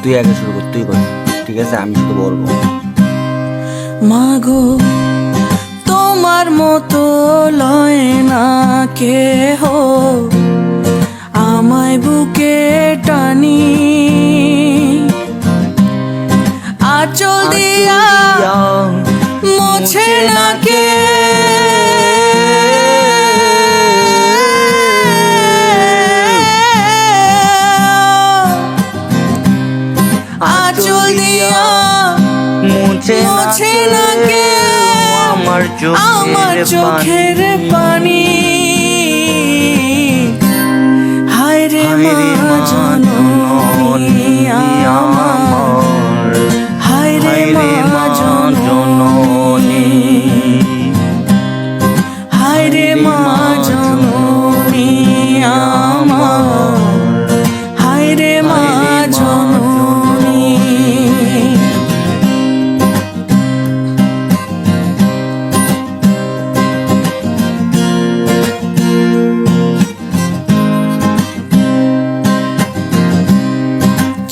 তুই আগে শুরু কর, তুই বল। ঠিক আছে, আমি শুধু বলবো। মাগো তোমার মতো লয় না কেহ আমায় বুকে টানি, আঁচল দিয়া মোছে না কে আঁচল দিয়া মুছে না কে আমার চোখের পানি। হায় রে মা জননী আমার, হায় রে মা জননী, হায় রে মা জননী আমার, হায় রে মা জননী।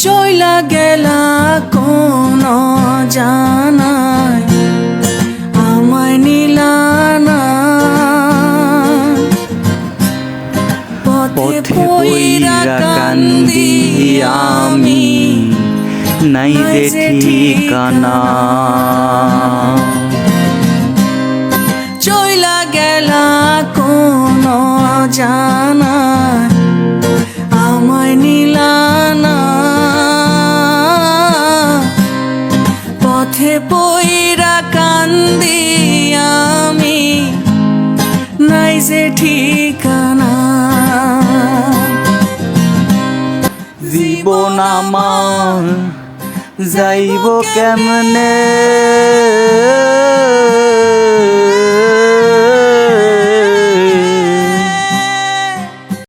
চইলা গেলা কোন জানায় আমায় নিলা না, পথে পইরা কান্দি আমি নাই রে ঠিকানা। চইলা গেলা কোন জানায় আমায় নিলা না, পথে পইরা কান্দি আমি নাই যে ঠিকানা। জীবন আমার যাইব কেমনে